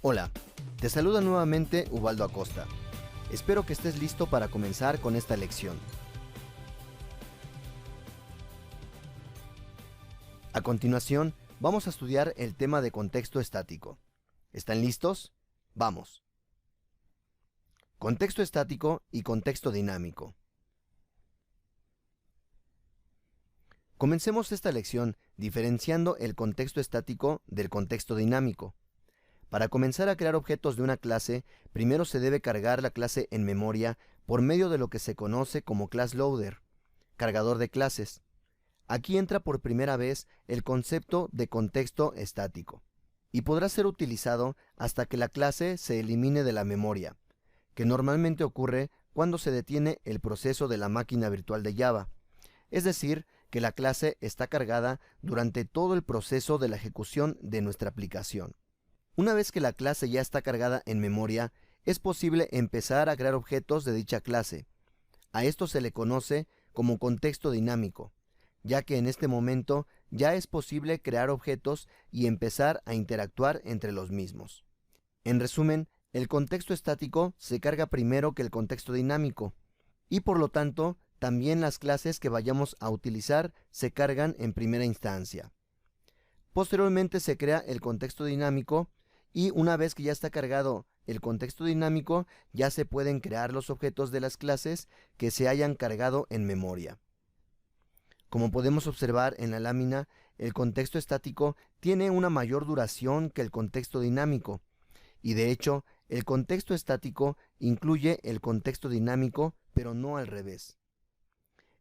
Hola, te saluda nuevamente Ubaldo Acosta. Espero que estés listo para comenzar con esta lección. A continuación, vamos a estudiar el tema de contexto estático. ¿Están listos? ¡Vamos! Contexto estático y contexto dinámico. Comencemos esta lección diferenciando el contexto estático del contexto dinámico. Para comenzar a crear objetos de una clase, primero se debe cargar la clase en memoria por medio de lo que se conoce como class loader, cargador de clases. Aquí entra por primera vez el concepto de contexto estático, y podrá ser utilizado hasta que la clase se elimine de la memoria, que normalmente ocurre cuando se detiene el proceso de la máquina virtual de Java, es decir, que la clase está cargada durante todo el proceso de la ejecución de nuestra aplicación. Una vez que la clase ya está cargada en memoria, es posible empezar a crear objetos de dicha clase. A esto se le conoce como contexto dinámico, ya que en este momento ya es posible crear objetos y empezar a interactuar entre los mismos. En resumen, el contexto estático se carga primero que el contexto dinámico, y por lo tanto, también las clases que vayamos a utilizar se cargan en primera instancia. Posteriormente se crea el contexto dinámico, y una vez que ya está cargado el contexto dinámico, ya se pueden crear los objetos de las clases que se hayan cargado en memoria. Como podemos observar en la lámina, el contexto estático tiene una mayor duración que el contexto dinámico, y de hecho, el contexto estático incluye el contexto dinámico, pero no al revés.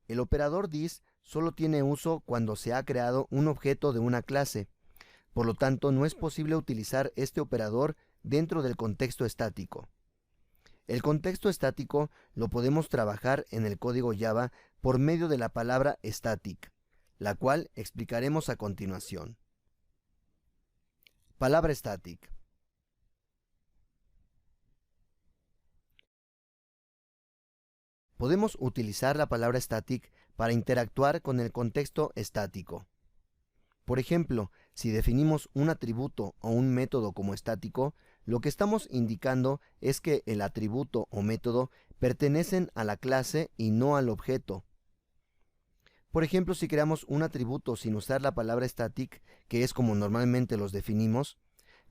El operador this solo tiene uso cuando se ha creado un objeto de una clase. Por lo tanto, no es posible utilizar este operador dentro del contexto estático. El contexto estático lo podemos trabajar en el código Java por medio de la palabra static, la cual explicaremos a continuación. Palabra static. Podemos utilizar la palabra static para interactuar con el contexto estático. Por ejemplo, si definimos un atributo o un método como estático, lo que estamos indicando es que el atributo o método pertenecen a la clase y no al objeto. Por ejemplo, si creamos un atributo sin usar la palabra static, que es como normalmente los definimos,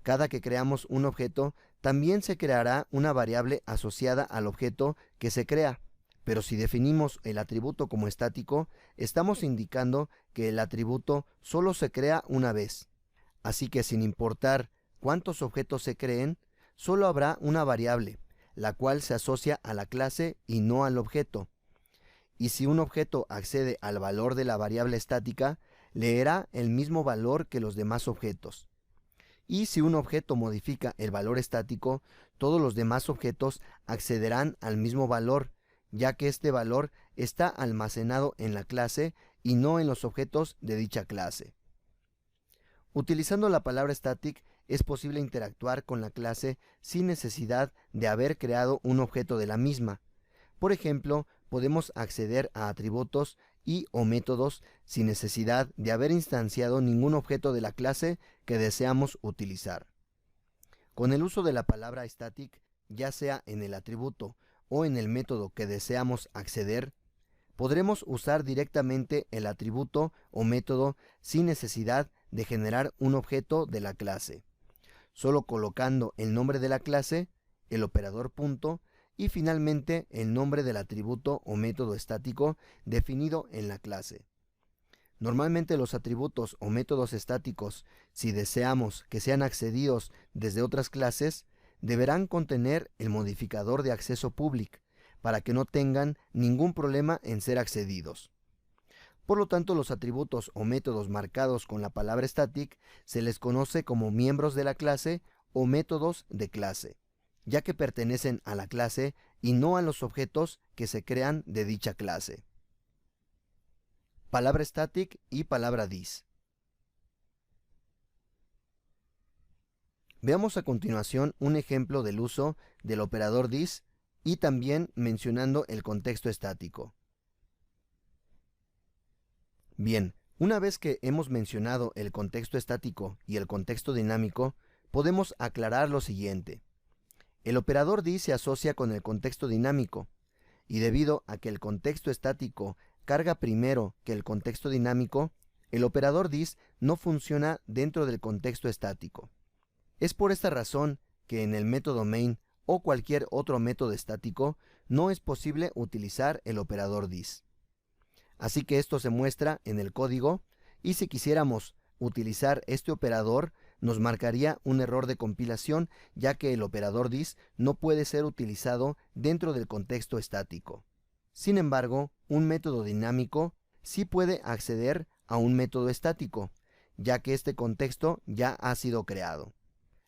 cada que creamos un objeto, también se creará una variable asociada al objeto que se crea. Pero si definimos el atributo como estático, estamos indicando que el atributo solo se crea una vez. Así que sin importar cuántos objetos se creen, solo habrá una variable, la cual se asocia a la clase y no al objeto. Y si un objeto accede al valor de la variable estática, leerá el mismo valor que los demás objetos. Y si un objeto modifica el valor estático, todos los demás objetos accederán al mismo valor, ya que este valor está almacenado en la clase y no en los objetos de dicha clase. Utilizando la palabra static es posible interactuar con la clase sin necesidad de haber creado un objeto de la misma. Por ejemplo, podemos acceder a atributos y o métodos sin necesidad de haber instanciado ningún objeto de la clase que deseamos utilizar. Con el uso de la palabra static, ya sea en el atributo o en el método que deseamos acceder, podremos usar directamente el atributo o método sin necesidad de generar un objeto de la clase, solo colocando el nombre de la clase, el operador punto y finalmente el nombre del atributo o método estático definido en la clase. Normalmente los atributos o métodos estáticos, si deseamos que sean accedidos desde otras clases, deberán contener el modificador de acceso public para que no tengan ningún problema en ser accedidos. Por lo tanto, los atributos o métodos marcados con la palabra static se les conoce como miembros de la clase o métodos de clase, ya que pertenecen a la clase y no a los objetos que se crean de dicha clase. Palabra static y palabra this. Veamos a continuación un ejemplo del uso del operador this y también mencionando el contexto estático. Bien, una vez que hemos mencionado el contexto estático y el contexto dinámico, podemos aclarar lo siguiente. El operador this se asocia con el contexto dinámico, y debido a que el contexto estático carga primero que el contexto dinámico, el operador this no funciona dentro del contexto estático. Es por esta razón que en el método main o cualquier otro método estático no es posible utilizar el operador this. Así que esto se muestra en el código, y si quisiéramos utilizar este operador, nos marcaría un error de compilación, ya que el operador this no puede ser utilizado dentro del contexto estático. Sin embargo, un método dinámico sí puede acceder a un método estático, ya que este contexto ya ha sido creado.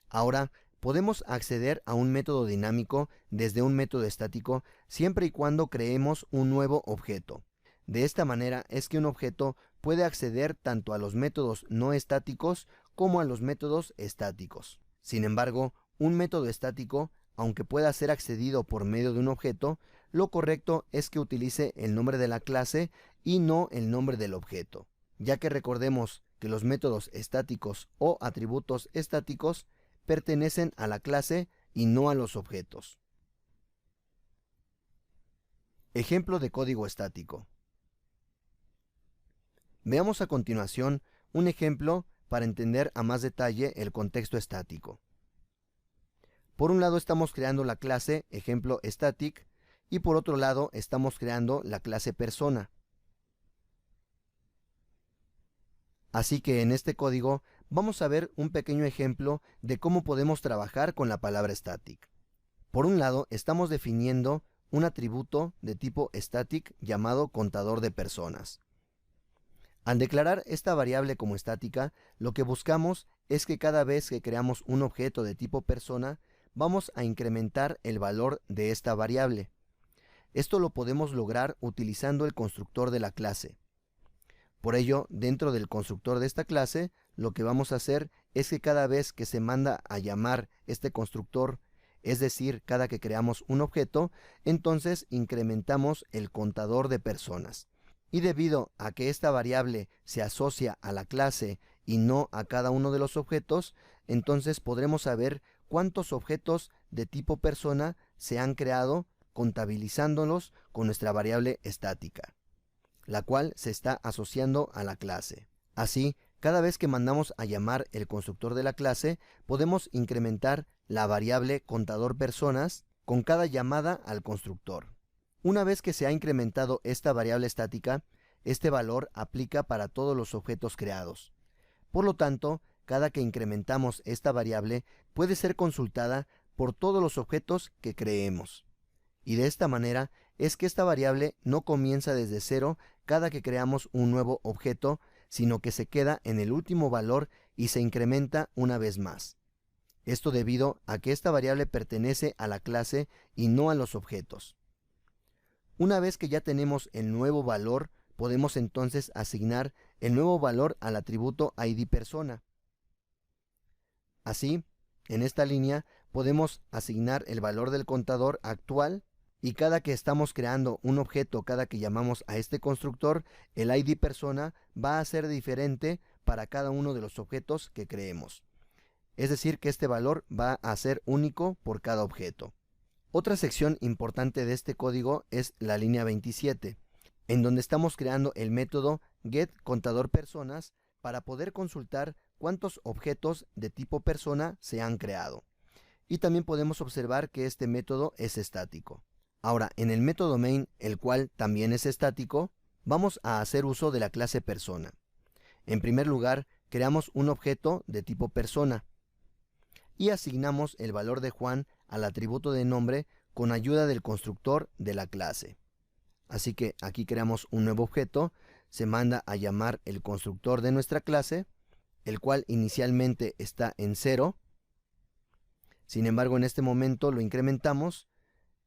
Ahora, podemos acceder a un método dinámico desde un método estático siempre y cuando creemos un nuevo objeto. De esta manera es que un objeto puede acceder tanto a los métodos no estáticos como a los métodos estáticos. Sin embargo, un método estático, aunque pueda ser accedido por medio de un objeto, lo correcto es que utilice el nombre de la clase y no el nombre del objeto, ya que recordemos que los métodos estáticos o atributos estáticos pertenecen a la clase y no a los objetos. Ejemplo de código estático. Veamos a continuación un ejemplo para entender a más detalle el contexto estático. Por un lado estamos creando la clase ejemplo static y por otro lado estamos creando la clase persona. Así que en este código vamos a ver un pequeño ejemplo de cómo podemos trabajar con la palabra static. Por un lado estamos definiendo un atributo de tipo static llamado contador de personas. Al declarar esta variable como estática, lo que buscamos es que cada vez que creamos un objeto de tipo persona, vamos a incrementar el valor de esta variable. Esto lo podemos lograr utilizando el constructor de la clase. Por ello, dentro del constructor de esta clase, lo que vamos a hacer es que cada vez que se manda a llamar este constructor, es decir, cada que creamos un objeto, entonces incrementamos el contador de personas. Y debido a que esta variable se asocia a la clase y no a cada uno de los objetos, entonces podremos saber cuántos objetos de tipo persona se han creado contabilizándolos con nuestra variable estática, la cual se está asociando a la clase. Así, cada vez que mandamos a llamar el constructor de la clase, podemos incrementar la variable contador personas con cada llamada al constructor. Una vez que se ha incrementado esta variable estática, este valor aplica para todos los objetos creados. Por lo tanto, cada que incrementamos esta variable puede ser consultada por todos los objetos que creemos. Y de esta manera es que esta variable no comienza desde cero cada que creamos un nuevo objeto, sino que se queda en el último valor y se incrementa una vez más. Esto debido a que esta variable pertenece a la clase y no a los objetos. Una vez que ya tenemos el nuevo valor, podemos entonces asignar el nuevo valor al atributo ID persona. Así, en esta línea podemos asignar el valor del contador actual y cada que estamos creando un objeto, cada que llamamos a este constructor, el ID persona va a ser diferente para cada uno de los objetos que creemos. Es decir, que este valor va a ser único por cada objeto. Otra sección importante de este código es la línea 27, en donde estamos creando el método getContadorPersonas para poder consultar cuántos objetos de tipo persona se han creado. Y también podemos observar que este método es estático. Ahora, en el método main, el cual también es estático, vamos a hacer uso de la clase persona. En primer lugar, creamos un objeto de tipo persona y asignamos el valor de Juan al atributo de nombre con ayuda del constructor de la clase. Así que aquí creamos un nuevo objeto, se manda a llamar el constructor de nuestra clase, el cual inicialmente está en 0. Sin embargo, en este momento lo incrementamos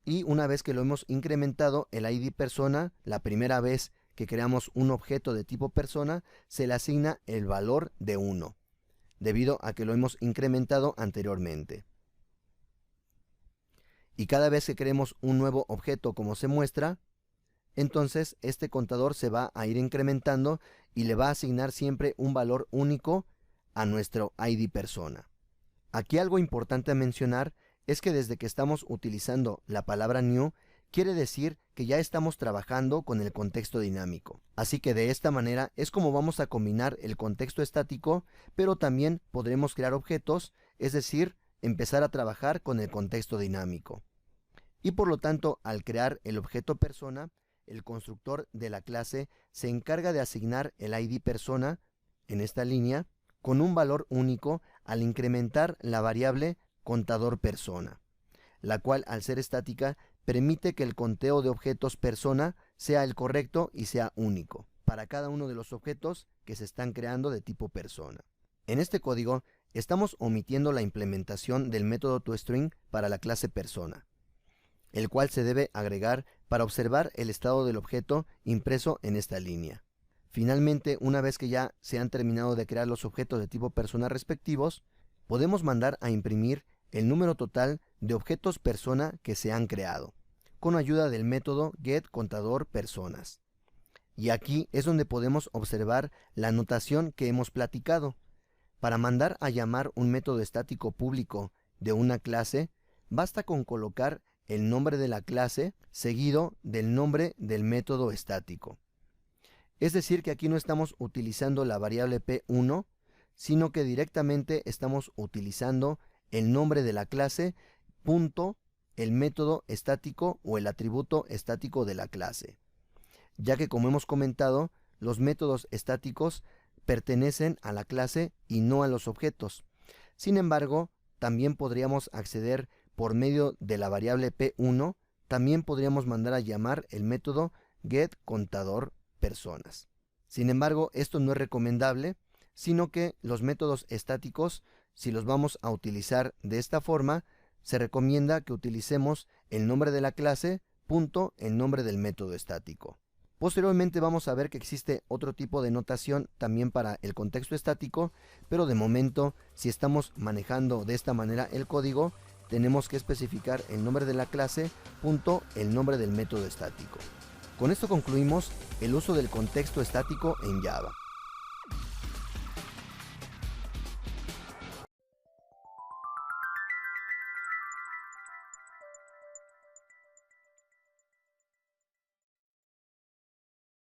y una vez que lo hemos incrementado, el ID persona, la primera vez que creamos un objeto de tipo persona, se le asigna el valor de 1, debido a que lo hemos incrementado anteriormente. Y cada vez que creemos un nuevo objeto como se muestra, entonces este contador se va a ir incrementando y le va a asignar siempre un valor único a nuestro ID persona. Aquí algo importante a mencionar es que desde que estamos utilizando la palabra new, quiere decir que ya estamos trabajando con el contexto dinámico. Así que de esta manera es como vamos a combinar el contexto estático, pero también podremos crear objetos, es decir, empezar a trabajar con el contexto dinámico. Y por lo tanto, al crear el objeto persona, el constructor de la clase se encarga de asignar el ID persona, en esta línea, con un valor único al incrementar la variable contador persona, la cual al ser estática permite que el conteo de objetos persona sea el correcto y sea único para cada uno de los objetos que se están creando de tipo persona. En este código estamos omitiendo la implementación del método toString para la clase persona, el cual se debe agregar para observar el estado del objeto impreso en esta línea. Finalmente, una vez que ya se han terminado de crear los objetos de tipo persona respectivos, podemos mandar a imprimir el número total de objetos persona que se han creado, con ayuda del método getContadorPersonas. Y aquí es donde podemos observar la notación que hemos platicado. Para mandar a llamar un método estático público de una clase, basta con colocar el nombre de la clase seguido del nombre del método estático. Es decir, que aquí no estamos utilizando la variable P1, sino que directamente estamos utilizando el nombre de la clase, punto, el método estático o el atributo estático de la clase. Ya que, como hemos comentado, los métodos estáticos pertenecen a la clase y no a los objetos. Sin embargo, también podríamos acceder por medio de la variable P1, también podríamos mandar a llamar el método getContadorPersonas. Sin embargo, esto no es recomendable, sino que los métodos estáticos, si los vamos a utilizar de esta forma, se recomienda que utilicemos el nombre de la clase, punto, el nombre del método estático. Posteriormente vamos a ver que existe otro tipo de notación también para el contexto estático, pero de momento, si estamos manejando de esta manera el código, tenemos que especificar el nombre de la clase, punto, el nombre del método estático. Con esto concluimos el uso del contexto estático en Java.